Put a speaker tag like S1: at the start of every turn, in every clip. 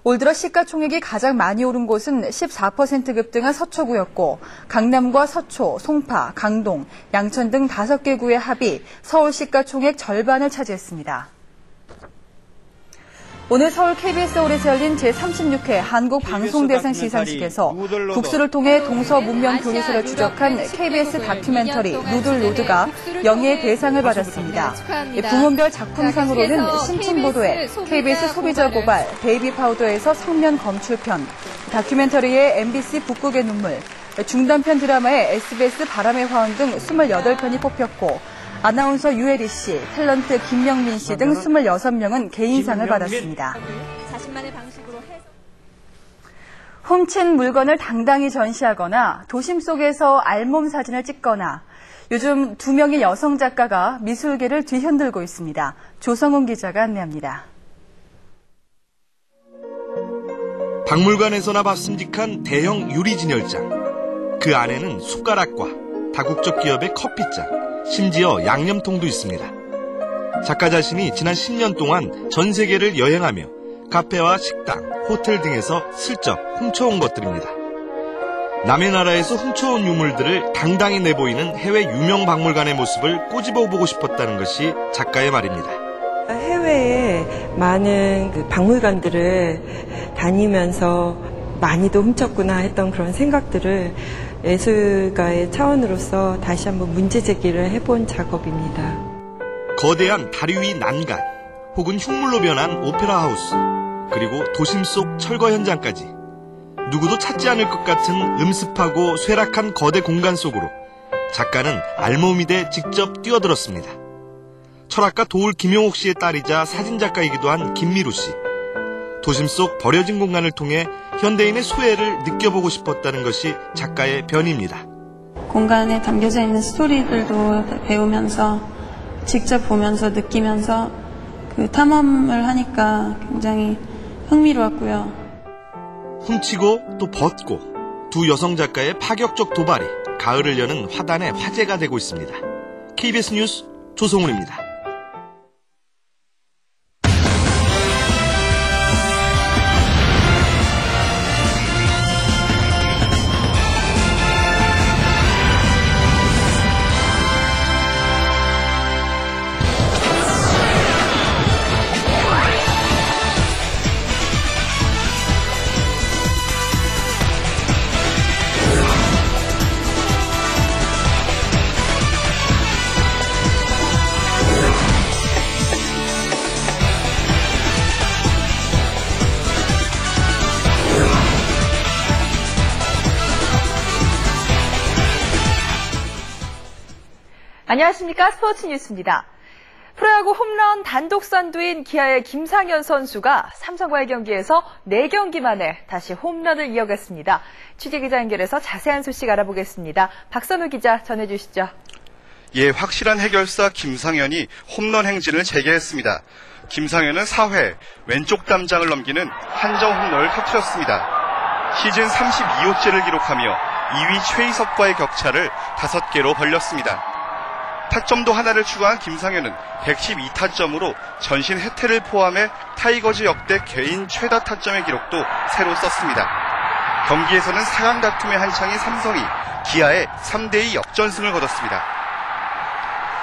S1: 올 들어 시가총액이 가장 많이 오른 곳은 14% 급등한 서초구였고 강남과 서초, 송파, 강동, 양천 등 5개 구의 합이 서울 시가총액 절반을 차지했습니다. 오늘 서울 KBS홀에서 열린 제36회 한국방송대상 시상식에서 국수를 통해 동서문명 교류사를 추적한 KBS 다큐멘터리 누들로드가 영예의 대상을 받았습니다. 부문별 작품상으로는 신춘보도회, KBS 소비자 고발, 베이비 파우더에서 성면 검출편, 다큐멘터리의 MBC 북극의 눈물, 중단편 드라마의 SBS 바람의 화원 등 28편이 뽑혔고 아나운서 유혜리 씨, 탤런트 김영민 씨 등 26명은 개인상을 받았습니다. 자신만의 방식으로 훔친 물건을 당당히 전시하거나 도심 속에서 알몸 사진을 찍거나 요즘 2명의 여성 작가가 미술계를 뒤흔들고 있습니다. 조성훈 기자가 안내합니다.
S2: 박물관에서나 봤음직한 대형 유리 진열장. 그 안에는 숟가락과 다국적 기업의 커피잔, 심지어 양념통도 있습니다. 작가 자신이 지난 10년 동안 전 세계를 여행하며 카페와 식당, 호텔 등에서 슬쩍 훔쳐온 것들입니다. 남의 나라에서 훔쳐온 유물들을 당당히 내보이는 해외 유명 박물관의 모습을 꼬집어보고 싶었다는 것이 작가의 말입니다.
S3: 해외에 많은 박물관들을 다니면서 많이도 훔쳤구나 했던 그런 생각들을 예술가의 차원으로서 다시 한번 문제 제기를 해본 작업입니다.
S2: 거대한 다리 위 난간, 혹은 흉물로 변한 오페라 하우스, 그리고 도심 속 철거 현장까지 누구도 찾지 않을 것 같은 음습하고 쇠락한 거대 공간 속으로 작가는 알몸이돼 직접 뛰어들었습니다. 철학가 도울 김용옥 씨의 딸이자 사진작가이기도 한 김미루 씨. 도심 속 버려진 공간을 통해 현대인의 소외를 느껴보고 싶었다는 것이 작가의 변입니다.
S4: 공간에 담겨져 있는 스토리들도 배우면서 직접 보면서 느끼면서 그 탐험을 하니까 굉장히 흥미로웠고요.
S2: 훔치고 또 벗고 두 여성 작가의 파격적 도발이 가을을 여는 화단의 화제가 되고 있습니다. KBS 뉴스 조성훈입니다.
S5: 안녕하십니까. 스포츠 뉴스입니다. 프로야구 홈런 단독 선두인 기아의 김상현 선수가 삼성과의 경기에서 4경기 만에 다시 홈런을 이어갔습니다. 취재기자 연결해서 자세한 소식 알아보겠습니다. 박선우 기자 전해주시죠.
S6: 예, 확실한 해결사 김상현이 홈런 행진을 재개했습니다. 김상현은 4회 왼쪽 담장을 넘기는 한정 홈런을 터뜨렸습니다. 시즌 32호째를 기록하며 2위 최희석과의 격차를 5개로 벌렸습니다. 타점도 하나를 추가한 김상현은 112타점으로 전신 해태를 포함해 타이거즈 역대 개인 최다 타점의 기록도 새로 썼습니다. 경기에서는 4강 다툼의 한창인 삼성이 기아에 3대2 역전승을 거뒀습니다.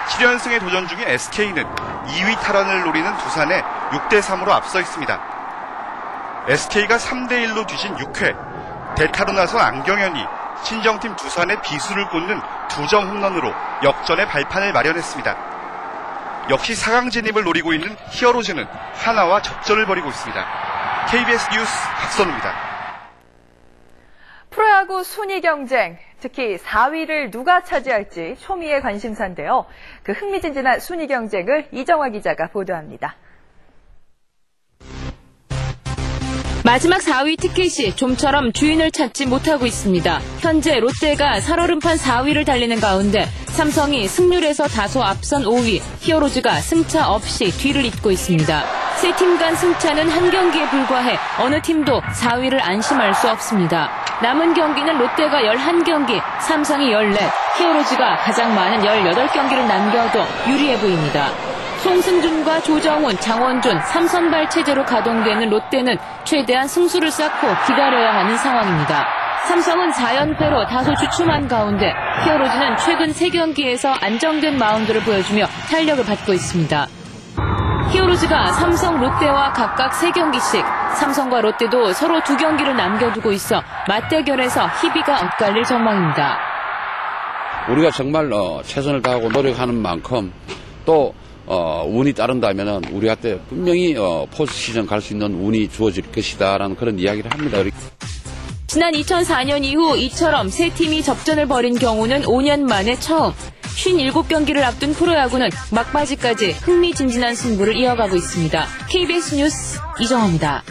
S6: 7연승에 도전 중인 SK는 2위 탈환을 노리는 두산에 6대3으로 앞서 있습니다. SK가 3대1로 뒤진 6회, 대타로 나선 안경현이 친정팀 두산의 비수를 꽂는 2점 홈런으로 역전의 발판을 마련했습니다. 역시 4강 진입을 노리고 있는 히어로즈는 하나와 접전을 벌이고 있습니다. KBS 뉴스 박선우입니다.
S5: 프로야구 순위 경쟁, 특히 4위를 누가 차지할지 초미의 관심사인데요. 그 흥미진진한 순위 경쟁을 이정화 기자가 보도합니다.
S7: 마지막 4위 티켓이 좀처럼 주인을 찾지 못하고 있습니다. 현재 롯데가 살얼음판 4위를 달리는 가운데 삼성이 승률에서 다소 앞선 5위, 히어로즈가 승차 없이 뒤를 잇고 있습니다. 세 팀 간 승차는 한 경기에 불과해 어느 팀도 4위를 안심할 수 없습니다. 남은 경기는 롯데가 11경기, 삼성이 14, 히어로즈가 가장 많은 18경기를 남겨도 유리해 보입니다. 송승준과 조정훈, 장원준, 3선발 체제로 가동되는 롯데는 최대한 승수를 쌓고 기다려야 하는 상황입니다. 삼성은 4연패로 다소 주춤한 가운데 히어로즈는 최근 3경기에서 안정된 마운드를 보여주며 탄력을 받고 있습니다. 히어로즈가 삼성, 롯데와 각각 3경기씩, 삼성과 롯데도 서로 2경기를 남겨두고 있어 맞대결에서 희비가 엇갈릴 전망입니다.
S8: 우리가 정말 최선을 다하고 노력하는 만큼 또 운이 따른다면 우리한테 분명히 포스트시즌 갈 수 있는 운이 주어질 것이다라는 그런 이야기를 합니다.
S7: 지난 2004년 이후 이처럼 세 팀이 접전을 벌인 경우는 5년 만에 처음. 57경기를 앞둔 프로야구는 막바지까지 흥미진진한 승부를 이어가고 있습니다. KBS 뉴스 이정화입니다.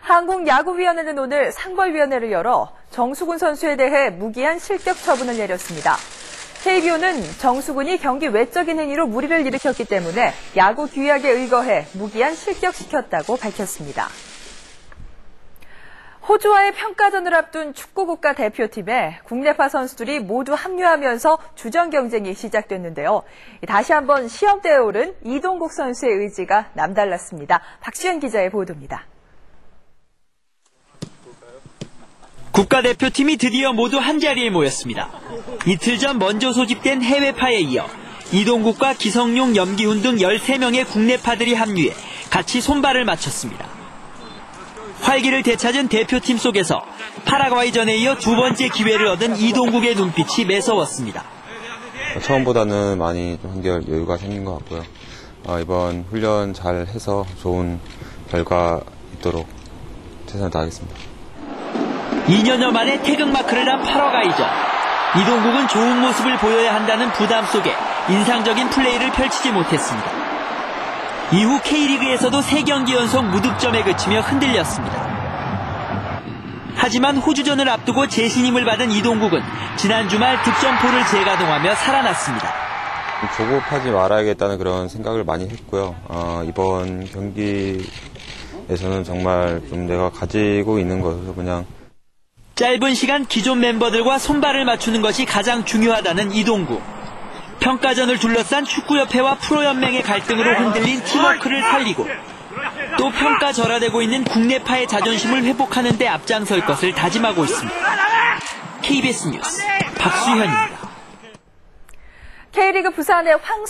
S5: 한국야구위원회는 오늘 상벌위원회를 열어 정수근 선수에 대해 무기한 실격 처분을 내렸습니다. KBO는 정수근이 경기 외적인 행위로 무리를 일으켰기 때문에 야구 규약에 의거해 무기한 실격시켰다고 밝혔습니다. 호주와의 평가전을 앞둔 축구 국가대표팀에 국내파 선수들이 모두 합류하면서 주전 경쟁이 시작됐는데요. 다시 한번 시험대에 오른 이동국 선수의 의지가 남달랐습니다. 박시현 기자의 보도입니다.
S9: 국가대표팀이 드디어 모두 한자리에 모였습니다. 이틀 전 먼저 소집된 해외파에 이어 이동국과 기성용, 염기훈 등 13명의 국내파들이 합류해 같이 손발을 맞췄습니다. 활기를 되찾은 대표팀 속에서 파라과이전에 이어 2번째 기회를 얻은 이동국의 눈빛이 매서웠습니다.
S10: 처음보다는 많이 좀 한결 여유가 생긴 것 같고요. 이번 훈련 잘 해서 좋은 결과 있도록 최선을 다하겠습니다.
S9: 2년여 만에 태극마크를 한 파라과이전. 이동국은 좋은 모습을 보여야 한다는 부담 속에 인상적인 플레이를 펼치지 못했습니다. 이후 K리그에서도 3경기 연속 무득점에 그치며 흔들렸습니다. 하지만 호주전을 앞두고 재신임을 받은 이동국은 지난 주말 득점포를 재가동하며 살아났습니다.
S10: 조급하지 말아야겠다는 그런 생각을 많이 했고요. 이번 경기에서는 정말 좀 내가 가지고 있는 것을 그냥
S9: 짧은 시간 기존 멤버들과 손발을 맞추는 것이 가장 중요하다는 이동국. 평가전을 둘러싼 축구협회와 프로연맹의 갈등으로 흔들린 팀워크를 살리고 또 평가절하되고 있는 국내파의 자존심을 회복하는 데 앞장설 것을 다짐하고 있습니다. KBS 뉴스 박수현입니다.
S5: K리그 부산의 황선